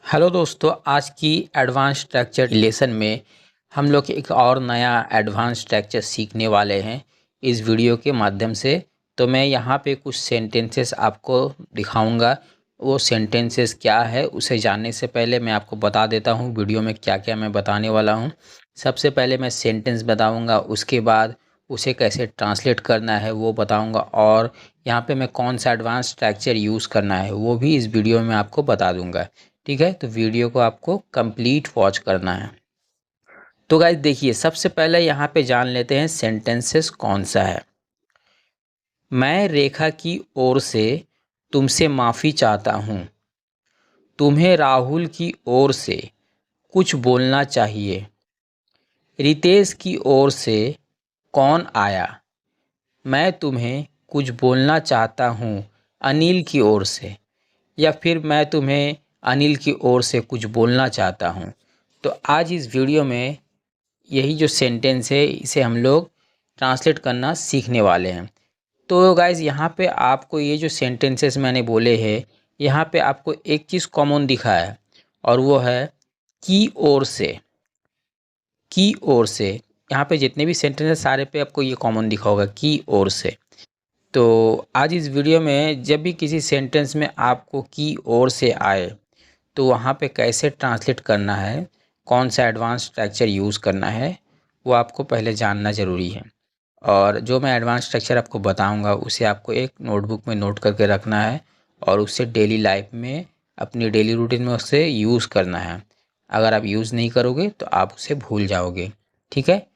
Hello दोस्तों, आज की एडवांस स्ट्रक्चर लेसन में हम लोग एक और नया एडवांस स्ट्रक्चर सीखने वाले हैं इस वीडियो के माध्यम से। तो मैं यहाँ पे कुछ सेंटेंसेस आपको दिखाऊंगा। वो सेंटेंसेस क्या है उसे जानने से पहले मैं आपको बता देता हूँ वीडियो में क्या क्या मैं बताने वाला हूँ। सबसे पहले मैं सेंटेंस बताऊँगा, उसके बाद उसे कैसे ट्रांसलेट करना है वो बताऊँगा, और यहाँ पे मैं कौन सा एडवांस स्ट्रक्चर यूज़ करना है वो भी इस वीडियो में आपको बता दूँगा। ठीक है, तो वीडियो को आपको कंप्लीट वॉच करना है। तो गाइस देखिए, सबसे पहले यहाँ पे जान लेते हैं सेंटेंसेस कौन सा है। मैं रेखा की ओर से तुमसे माफ़ी चाहता हूँ। तुम्हें राहुल की ओर से कुछ बोलना चाहिए। रितेश की ओर से कौन आया। मैं तुम्हें कुछ बोलना चाहता हूँ अनिल की ओर से, या फिर मैं तुम्हें अनिल की ओर से कुछ बोलना चाहता हूँ। तो आज इस वीडियो में यही जो सेंटेंस है इसे हम लोग ट्रांसलेट करना सीखने वाले हैं। तो गाइज़ यहाँ पे आपको ये जो सेंटेंसेस मैंने बोले हैं, यहाँ पे आपको एक चीज़ कॉमन दिखा है, और वो है की ओर से। की ओर से यहाँ पे जितने भी सेंटेंस हैं सारे पे आपको ये कॉमन दिखा होगा, की ओर से। तो आज इस वीडियो में जब भी किसी सेंटेंस में आपको की ओर से आए तो वहाँ पे कैसे ट्रांसलेट करना है, कौन सा एडवांस स्ट्रक्चर यूज़ करना है, वो आपको पहले जानना ज़रूरी है। और जो मैं एडवांस स्ट्रक्चर आपको बताऊंगा उसे आपको एक नोटबुक में नोट करके रखना है, और उससे डेली लाइफ में अपनी डेली रूटीन में उससे यूज़ करना है। अगर आप यूज़ नहीं करोगे तो आप उसे भूल जाओगे। ठीक है,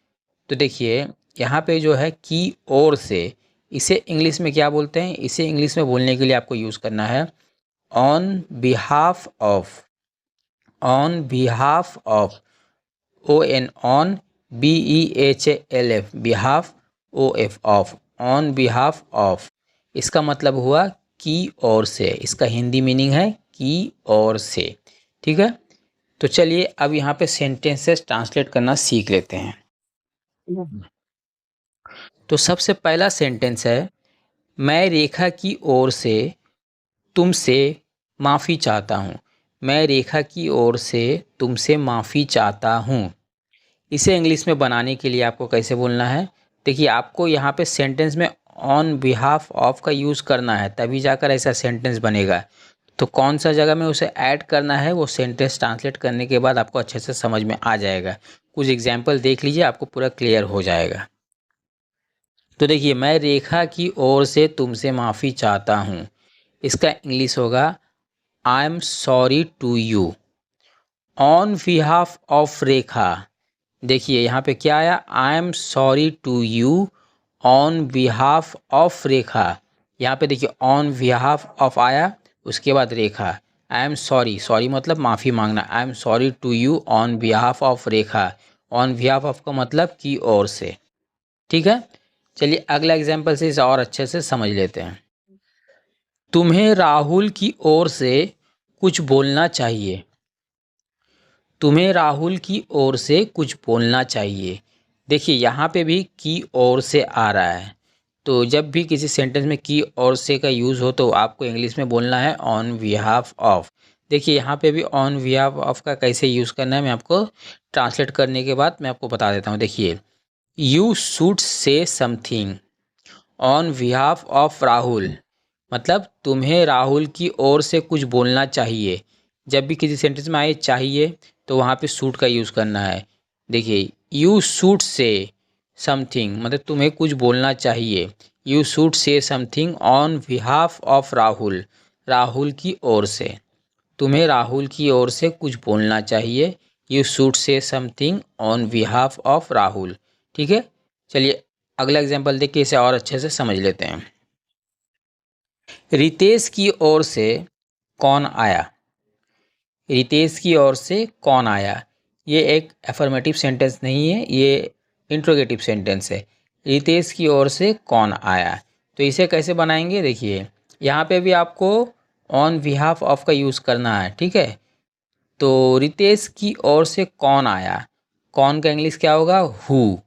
तो देखिए यहाँ पे जो है की ओर से, इसे इंग्लिश में क्या बोलते हैं, इसे इंग्लिश में बोलने के लिए आपको यूज़ करना है on behalf of. On behalf of, O N, on, B E H L F, behalf, O F, of, on behalf of. इसका मतलब हुआ की ओर से। इसका हिंदी मीनिंग है की ओर से। ठीक है, तो चलिए अब यहाँ पे सेंटेंसेस ट्रांसलेट करना सीख लेते हैं। तो सबसे पहला सेंटेंस है, मैं रेखा की ओर से तुमसे माफ़ी चाहता हूँ। मैं रेखा की ओर से तुमसे माफ़ी चाहता हूँ। इसे इंग्लिश में बनाने के लिए आपको कैसे बोलना है, देखिए आपको यहाँ पे सेंटेंस में ऑन बिहाफ ऑफ का यूज़ करना है, तभी जाकर ऐसा सेंटेंस बनेगा। तो कौन सा जगह में उसे ऐड करना है वो सेंटेंस ट्रांसलेट करने के बाद आपको अच्छे से समझ में आ जाएगा। कुछ एग्जाम्पल देख लीजिए, आपको पूरा क्लियर हो जाएगा। तो देखिए, मैं रेखा की ओर से तुमसे माफ़ी चाहता हूँ। इसका इंग्लिश होगा I am sorry to you. On behalf of Rekha, देखिए यहाँ पे क्या आया, I am sorry to you on behalf of Rekha. यहाँ पे देखिए ऑन बिहाफ ऑफ आया, उसके बाद Rekha. I am sorry, sorry मतलब माफ़ी मांगना, I am sorry to you on behalf of Rekha. On behalf of का मतलब की ओर से। ठीक है, चलिए अगला एग्जाम्पल से इसे और अच्छे से समझ लेते हैं। तुम्हें राहुल की ओर से कुछ बोलना चाहिए। तुम्हें राहुल की ओर से कुछ बोलना चाहिए। देखिए यहाँ पे भी की ओर से आ रहा है, तो जब भी किसी सेंटेंस में की ओर से का यूज़ हो तो आपको इंग्लिश में बोलना है ऑन बिहाफ ऑफ। देखिए यहाँ पे भी ऑन बिहाफ ऑफ का कैसे यूज़ करना है मैं आपको ट्रांसलेट करने के बाद मैं आपको बता देता हूँ। देखिए, you should say something on behalf of Rahul, मतलब तुम्हें राहुल की ओर से कुछ बोलना चाहिए। जब भी किसी सेंटेंस में आए चाहिए तो वहाँ पे शुड का यूज़ करना है। देखिए, यू शुड से समथिंग मतलब तुम्हें कुछ बोलना चाहिए। You should say something on behalf of Rahul, Rahul की ओर से। तुम्हें राहुल की ओर से कुछ बोलना चाहिए। You should say something on behalf of Rahul. ठीक है, चलिए अगला एग्जाम्पल देख के इसे और अच्छे से समझ लेते हैं। रितेश की ओर से कौन आया। रितेश की ओर से कौन आया, ये एक एफर्मेटिव सेंटेंस नहीं है, ये इंट्रोगेटिव सेंटेंस है। रितेश की ओर से कौन आया, तो इसे कैसे बनाएंगे, देखिए यहाँ पे भी आपको ऑन बिहाफ ऑफ का यूज़ करना है। ठीक है, तो रितेश की ओर से कौन आया, कौन का इंग्लिश क्या होगा, who,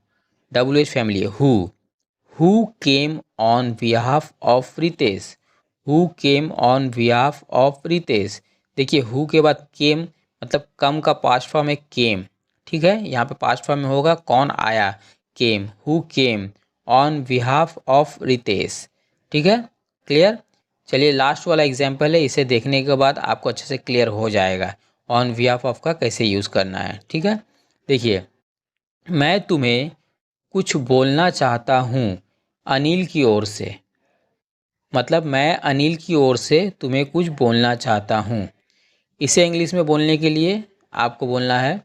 W H family, who came on behalf of Ritesh. Who came on behalf of Ritesh. देखिए हु के बाद केम, मतलब कम का पास्ट फॉर्म है केम, ठीक है। यहाँ पे पास्ट फॉर्म में होगा कौन आया, came, who came on behalf of Ritesh, ठीक है, क्लियर। चलिए लास्ट वाला एग्जाम्पल है, इसे देखने के बाद आपको अच्छे से क्लियर हो जाएगा ऑन बिहाफ ऑफ का कैसे यूज़ करना है, ठीक है। देखिए, मैं तुम्हें कुछ बोलना चाहता हूँ अनिल की ओर से, मतलब मैं अनिल की ओर से तुम्हें कुछ बोलना चाहता हूँ। इसे इंग्लिश में बोलने के लिए आपको बोलना है,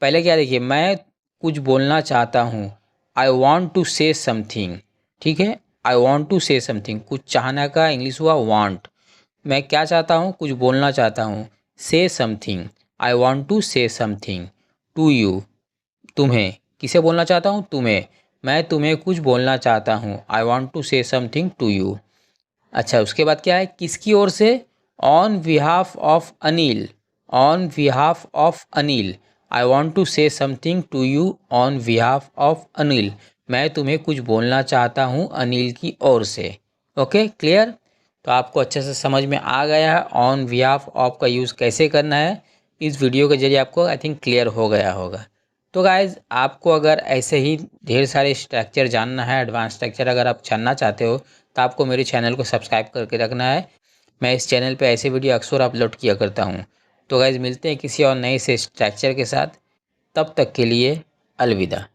पहले क्या, देखिए मैं कुछ बोलना चाहता हूँ, I want to say something, ठीक है। I want to say something, कुछ चाहना का इंग्लिश हुआ वांट। मैं क्या चाहता हूँ, कुछ बोलना चाहता हूँ, say something, I want to say something to you, तुम्हें, किसे बोलना चाहता हूँ, तुम्हें, मैं तुम्हें कुछ बोलना चाहता हूँ, I want to say something to you. अच्छा, उसके बाद क्या है, किसकी ओर से, on behalf of Anil, on behalf of Anil, I want to say something to you on behalf of Anil, मैं तुम्हें कुछ बोलना चाहता हूँ अनिल की ओर से। Okay, clear. तो आपको अच्छे से समझ में आ गया है ऑन बिहाफ ऑफ का यूज़ कैसे करना है। इस वीडियो के जरिए आपको आई थिंक क्लियर हो गया होगा। तो गाइज, आपको अगर ऐसे ही ढेर सारे स्ट्रक्चर जानना है, एडवांस स्ट्रक्चर अगर आप जानना चाहते हो, तो आपको मेरे चैनल को सब्सक्राइब करके रखना है। मैं इस चैनल पे ऐसे वीडियो अक्सर अपलोड किया करता हूँ। तो गाइज, मिलते हैं किसी और नए से स्ट्रक्चर के साथ, तब तक के लिए अलविदा।